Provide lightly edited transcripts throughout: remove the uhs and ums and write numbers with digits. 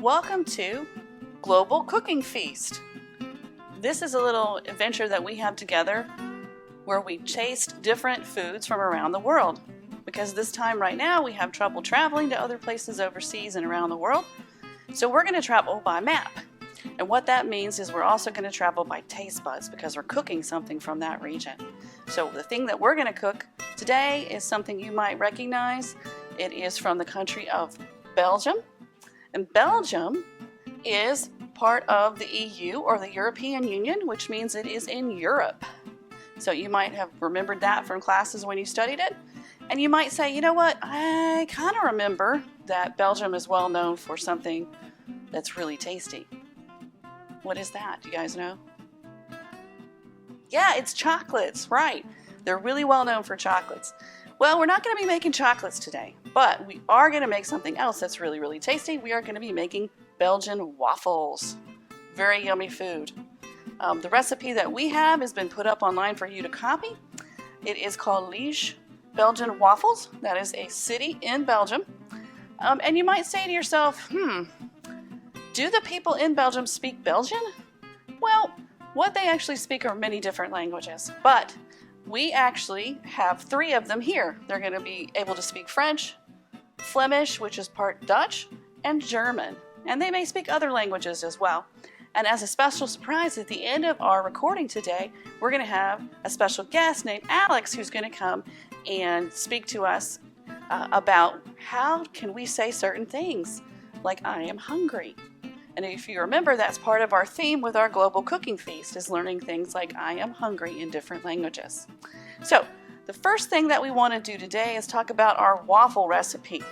Welcome to Global Cooking Feast. This is a little adventure that we have together where we taste different foods from around the world. Because this time right now we have trouble traveling to other places overseas and around the world. So we're going to travel by map. And what that means is we're also going to travel by taste buds because we're cooking something from that region. So the thing that we're going to cook today is something you might recognize. It is from the country of Belgium. And Belgium is part of the EU or the European Union, which means it is in Europe. So you might have remembered that from classes when you studied it. And you might say, you know what, I kind of remember that Belgium is well known for something that's really tasty. What is that? Do you guys know? Yeah, it's chocolates, right. They're really well known for chocolates. Well, we're not going to be making chocolates today, but we are going to make something else that's really, really tasty. We are going to be making Belgian waffles. Very yummy food. The recipe that we have has been put up online for you to copy. It is called Liège Belgian Waffles. That is a city in Belgium. And you might say to yourself, do the people in Belgium speak Belgian? Well, what they actually speak are many different languages, but we actually have 3 of them here. They're going to be able to speak French, Flemish, which is part Dutch, and German. And they may speak other languages as well. And as a special surprise, at the end of our recording today, we're going to have a special guest named Alex who's going to come and speak to us about how can we say certain things, like I am hungry. And if you remember, that's part of our theme with our Global Cooking Feast, is learning things like I am hungry in different languages. So the first thing that we want to do today is talk about our waffle recipe.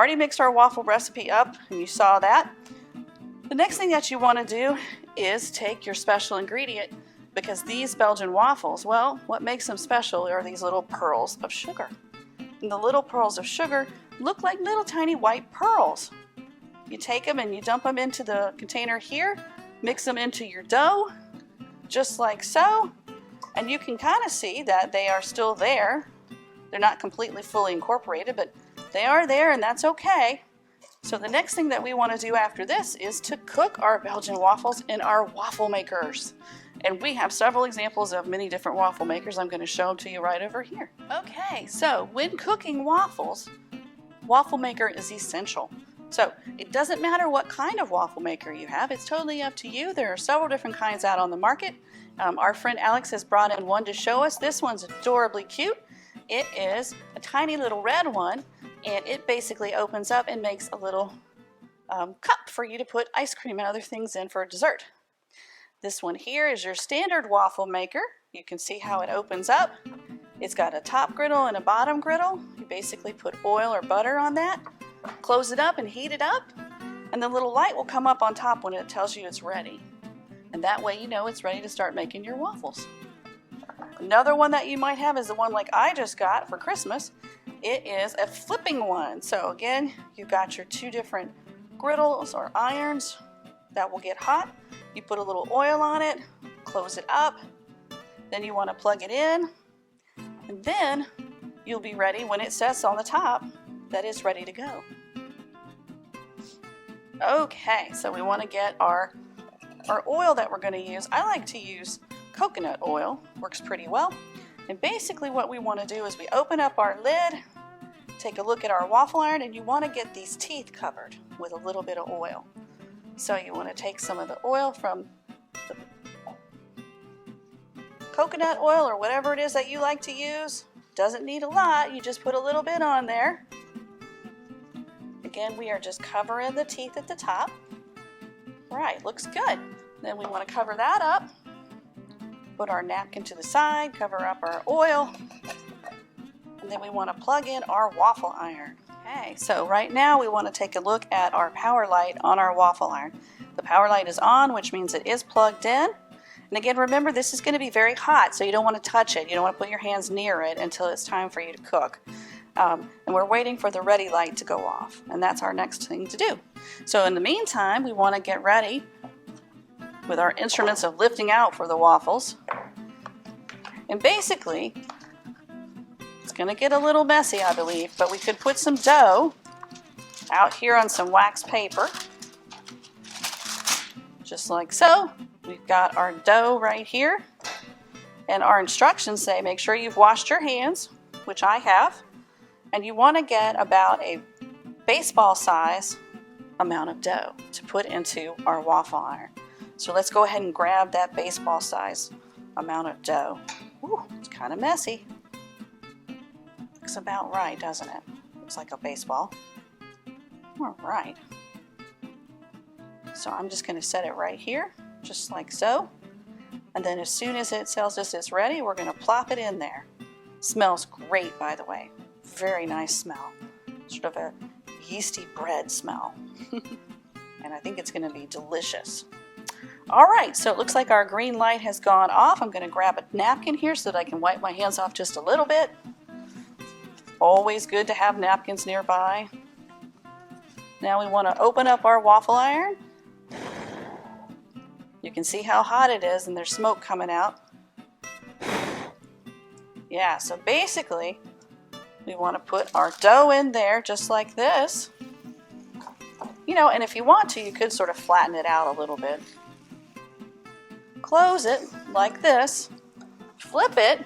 already mixed our waffle recipe up, and you saw that. The next thing that you want to do is take your special ingredient, because these Belgian waffles, well, what makes them special are these little pearls of sugar. And the little pearls of sugar look like little tiny white pearls. You take them and you dump them into the container here, mix them into your dough, just like so, and you can kind of see that they are still there. They're not completely fully incorporated, but they are there, and that's okay. So the next thing that we want to do after this is to cook our Belgian waffles in our waffle makers. And we have several examples of many different waffle makers. I'm going to show them to you right over here. Okay, so when cooking waffles, waffle maker is essential. So it doesn't matter what kind of waffle maker you have. It's totally up to you. There are several different kinds out on the market. Our friend Alex has brought in one to show us. This one's adorably cute. It is a tiny little red one, and it basically opens up and makes a little cup for you to put ice cream and other things in for dessert. This one here is your standard waffle maker. You can see how it opens up. It's got a top griddle and a bottom griddle. You basically put oil or butter on that, close it up and heat it up, and the little light will come up on top when it tells you it's ready. And that way you know it's ready to start making your waffles. Another one that you might have is the one like I just got for Christmas. It is a flipping one. So again, you've got your two different griddles or irons that will get hot. You put a little oil on it, close it up, then you want to plug it in, and then you'll be ready when it says on the top that it's ready to go. Okay, so we want to get our oil that we're going to use. I like to use coconut oil, works pretty well. And basically what we want to do is we open up our lid, take a look at our waffle iron, and you want to get these teeth covered with a little bit of oil. So you want to take some of the oil from the coconut oil or whatever it is that you like to use. Doesn't need a lot, you just put a little bit on there. Again, we are just covering the teeth at the top. Right, looks good. Then we want to cover that up. Put our napkin to the side, cover up our oil, and then we want to plug in our waffle iron. Okay, so right now we want to take a look at our power light on our waffle iron. The power light is on, which means it is plugged in. And again, remember, this is going to be very hot, so you don't want to touch it. You don't want to put your hands near it until it's time for you to cook. And we're waiting for the ready light to go off, and that's our next thing to do. So in the meantime, we want to get ready with our instruments of lifting out for the waffles. And basically, it's going to get a little messy, I believe, but we could put some dough out here on some wax paper, just like so. We've got our dough right here, and our instructions say make sure you've washed your hands, which I have, and you want to get about a baseball size amount of dough to put into our waffle iron. So let's go ahead and grab that baseball size amount of dough. Ooh, it's kind of messy. Looks about right, doesn't it? Looks like a baseball. All right. So I'm just going to set it right here, just like so. And then as soon as it tells us it's ready, we're going to plop it in there. Smells great, by the way. Very nice smell. Sort of a yeasty bread smell. And I think it's going to be delicious. All right, so it looks like our green light has gone off. I'm going to grab a napkin here so that I can wipe my hands off just a little bit. Always good to have napkins nearby. Now we want to open up our waffle iron. You can see how hot it is and there's smoke coming out. Yeah, so basically we want to put our dough in there just like this. You know, and if you want to, you could sort of flatten it out a little bit. Close it like this. Flip it.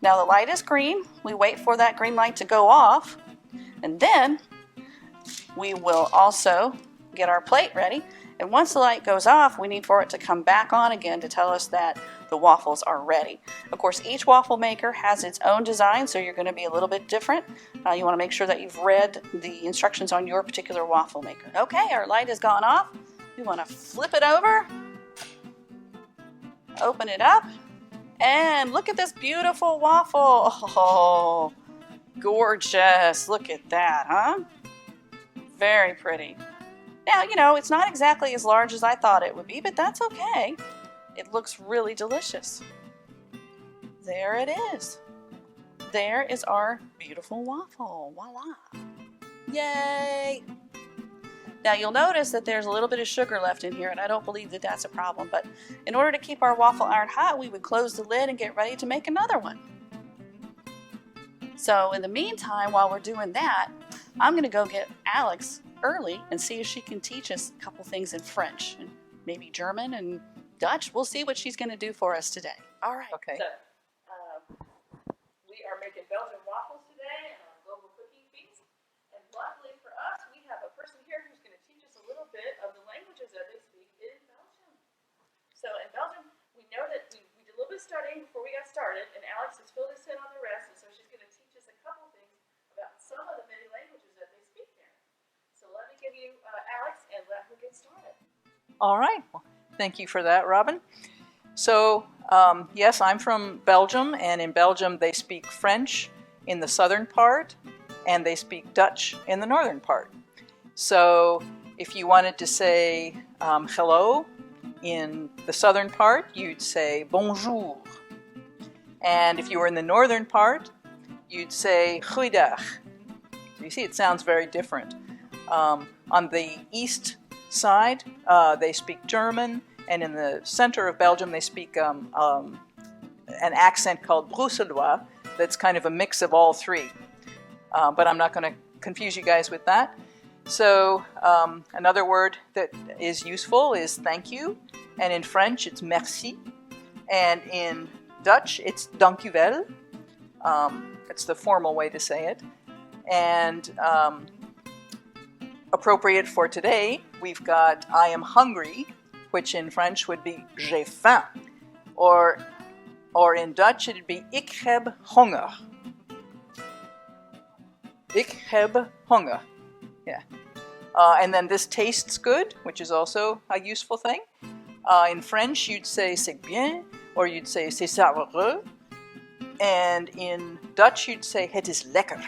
Now the light is green. We wait for that green light to go off. And then we will also get our plate ready. And once the light goes off, we need for it to come back on again to tell us that the waffles are ready. Of course, each waffle maker has its own design, so you're going to be a little bit different. You want to make sure that you've read the instructions on your particular waffle maker. Okay, our light has gone off. We want to flip it over, open it up, and look at this beautiful waffle. Oh, Gorgeous. Look at that, huh? Very pretty. Now, you know, it's not exactly as large as I thought it would be, but that's okay. It looks really delicious. There it is. There is our beautiful waffle. Voila. Yay! Now you'll notice that there's a little bit of sugar left in here, and I don't believe that that's a problem, but in order to keep our waffle iron hot, we would close the lid and get ready to make another one. So in the meantime, while we're doing that, I'm going to go get Alex early and see if she can teach us a couple things in French and maybe German and Dutch. We'll see what she's going to do for us today. All right. Okay. So, we are making Belgian waffles today and our global cooking feast. And luckily for us, we have a person here who's going to teach us a little bit of the languages that they speak in Belgium. So in Belgium, we know that we did a little bit of studying before we got started, and Alex has filled us in on the rest, and so she's going to teach us a couple things about some of the many languages that they speak there. So let me give you Alex and let her get started. All right. Well, thank you for that, Robin. So, yes, I'm from Belgium, and in Belgium they speak French in the southern part, and they speak Dutch in the northern part. So, if you wanted to say hello in the southern part, you'd say bonjour. And if you were in the northern part, you'd say goeiedag. So you see, it sounds very different. On the east side, they speak German, and in the center of Belgium, they speak an accent called Bruxellois that's kind of a mix of all three. But I'm not going to confuse you guys with that. So another word that is useful is thank you, and in French, it's merci, and in Dutch, it's dank u wel. It's the formal way to say it. And appropriate for today, we've got I am hungry, which in French would be j'ai faim, or in Dutch it'd be ik heb honger. Ik heb honger. Yeah. And then this tastes good, which is also a useful thing. In French you'd say c'est bien, or you'd say c'est savoureux. And in Dutch you'd say het is lekker.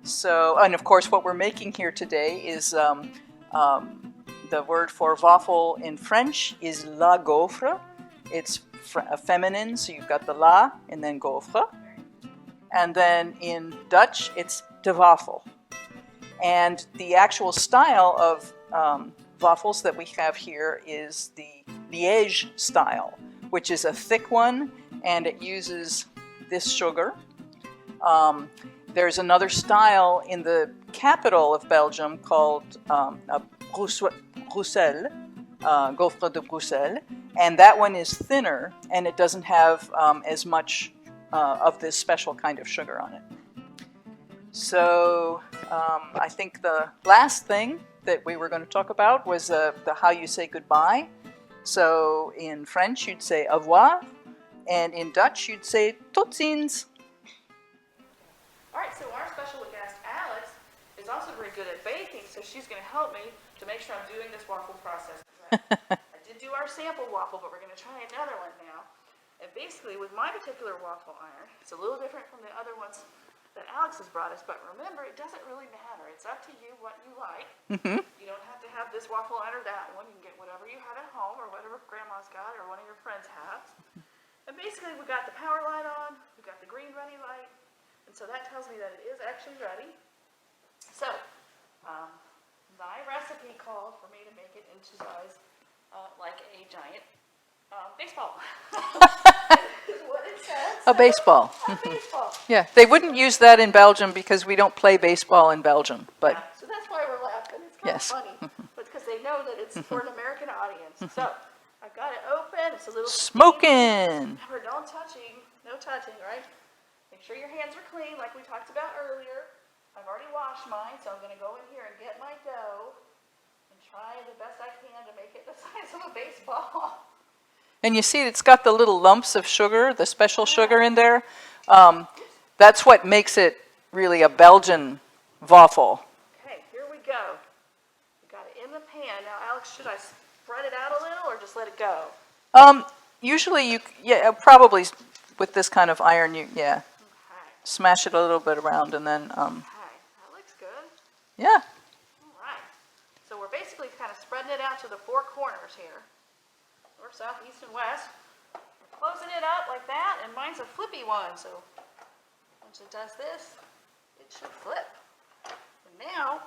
So, and of course what we're making here today is the word for waffle in French is la gaufre. It's feminine, so you've got the la and then gaufre. And then in Dutch, it's de waffle. And the actual style of waffles that we have here is the Liège style, which is a thick one, and it uses this sugar. There's another style in the capital of Belgium called Bruxelles, gaufre de Bruxelles, and that one is thinner, and it doesn't have as much of this special kind of sugar on it. So I think the last thing that we were going to talk about was the how you say goodbye. So in French you'd say au revoir, and in Dutch you'd say tot ziens. All right, so our special guest, Alex, is also very good at baking, so she's going to help me to make sure I'm doing this waffle process correctly. I did do our sample waffle, but we're going to try another one now. And basically, with my particular waffle iron, it's a little different from the other ones that Alex has brought us, but remember, it doesn't really matter. It's up to you what you like. Mm-hmm. You don't have to have this waffle iron or that one. You can get whatever you have at home or whatever Grandma's got or one of your friends has. And basically, we got the power light on, we got the green ready light, and so that tells me that it is actually ready. So, my recipe called for me to make it into size like a giant baseball. Is what it says. A baseball. A baseball. Yeah, they wouldn't use that in Belgium because we don't play baseball in Belgium. But yeah, so that's why we're laughing. It's kind of funny. But because they know that it's for an American audience. So, I've got it open. It's a little smoking. Remember, no touching, right? Make sure your hands are clean like we talked about earlier. I've already washed mine, so I'm going to go in here and get my dough and try the best I can to make it the size of a baseball. And you see it's got the little lumps of sugar, the special sugar in there. That's what makes it really a Belgian waffle. Okay, here we go. We got it in the pan. Now, Alex, should I spread it out a little or just let it go? Usually probably with this kind of iron, yeah. Okay. smash it a little bit around and then, Okay, that looks good. yeah. All right. So we're basically kind of spreading it out to the four corners here. North, south, east, and west. We're closing it up like that, and mine's a flippy one, so once it does this, it should flip. And now,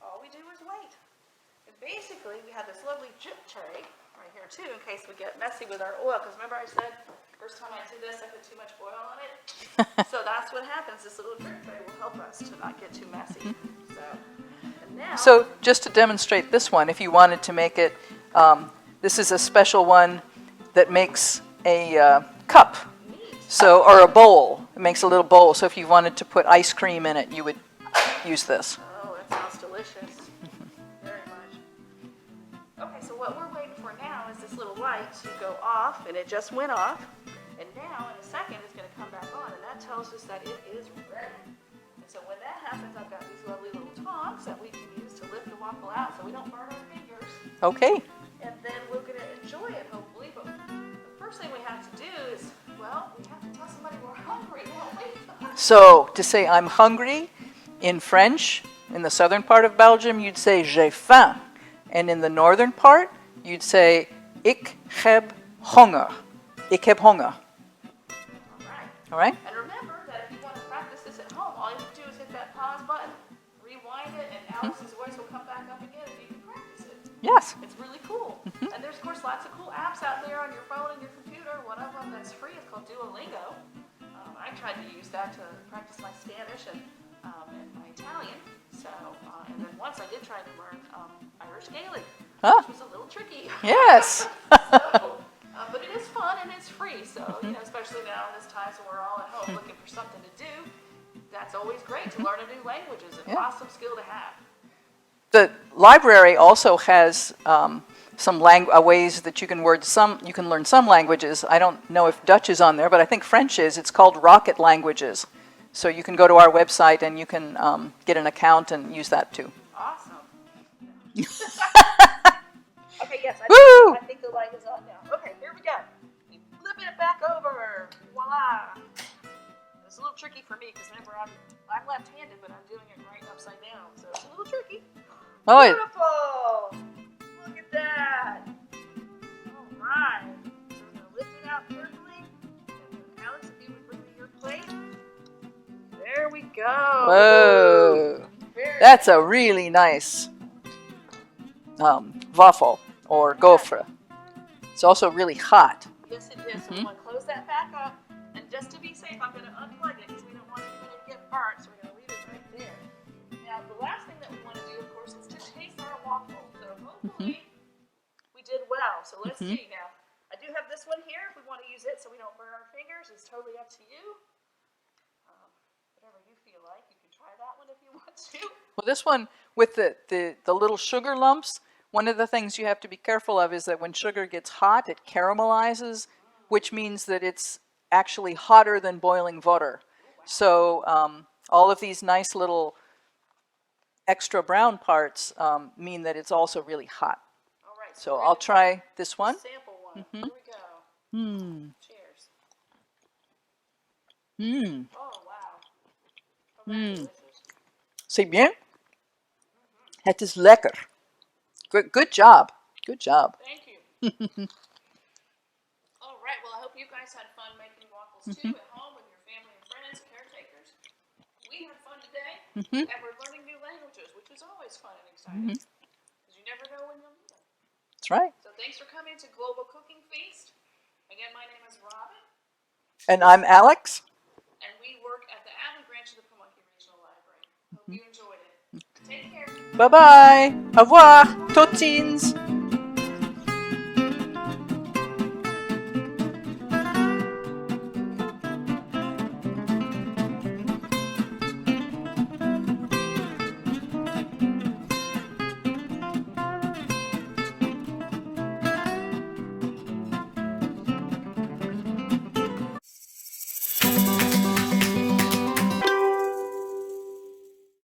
all we do is wait. And basically, we have this lovely drip tray right here too, in case we get messy with our oil, because remember I said, first time I did this, I put too much oil on it. So that's what happens. This little drip tray will help us to not get too messy. So just to demonstrate this one, if you wanted to make it, this is a special one that makes a cup, so, or a bowl. It makes a little bowl. So if you wanted to put ice cream in it, you would use this. Oh, that sounds delicious. Very much. Okay, so what we're waiting for now is this little light to go off, and it just went off. And now, in a second, it's going to come back on, and that tells us that it is ready. And so when that happens, I've got these lovely little tongs that we can use to lift the waffle out so we don't burn our fingers. Okay. And then we're going to enjoy it, hopefully. But the first thing we have to do is, well, we have to tell somebody we're hungry, don't we? So to say I'm hungry in French, in the southern part of Belgium, you'd say j'ai faim. And in the northern part, you'd say ik heb honger. Ik heb honger. All right? And remember that if you want to practice this at home, all you have to do is hit that pause button, rewind it, and Alex's voice will come back up again and you can practice it. Yes. It's really cool. And there's, of course, lots of cool apps out there on your phone and your computer. One of them that's free is called Duolingo. I tried to use that to practice my Spanish and my Italian. So, and then once I did try to learn Irish Gaelic, which was a little tricky. Yes. But it is fun and it's free, so you know, especially now in this time, so we're all at home looking for something to do. That's always great to learn a new language. It's an awesome skill to have. The library also has some ways that you can learn some languages. I don't know if Dutch is on there, but I think French is. It's called Rocket Languages. So you can go to our website and you can get an account and use that too. Awesome. Okay, yes, I think the light is on now. Okay, here we go. Flipping it back over. Voila. It's a little tricky for me because remember I'm left-handed, but I'm doing it right upside down, so it's a little tricky. Oh, Beautiful. Look at that. All right. So we're gonna lift it out carefully. And then Alex, if you would bring me your plate. There we go. whoa. That's a really nice waffle or gaufre. It's also really hot. Yes, it is. So we want to close that back up. And just to be safe, I'm going to unplug it because we don't want it to get burnt. So we're going to leave it right there. Now, the last thing that we want to do, of course, is to taste our waffle. So hopefully we did well. So let's see now. I do have this one here if we want to use it so we don't burn our fingers. It's totally up to you. Whatever you feel like. You can try that one if you want to. Well, this one with the little sugar lumps, one of the things you have to be careful of is that when sugar gets hot, it caramelizes, which means that it's actually hotter than boiling water. So all of these nice little extra brown parts mean that it's also really hot. All right. So I'll try this one. Sample one. Here we go. Cheers. Oh, wow. Oh, that's delicious. C'est bien? Het is lekker. Good job. Good job. Thank you. All right. Well, I hope you guys had fun making waffles too at home with your family and friends, caretakers. We had fun today, and we're learning new languages, which is always fun and exciting because you never know when you'll need them. That's right. So thanks for coming to Global Cooking Feast. Again, my name is Robin. And I'm Alex. And we work at the Alley branch of the Pamunkey Regional Library. Hope you enjoyed it. Take care. Bye-bye. Au revoir. Tot ziens.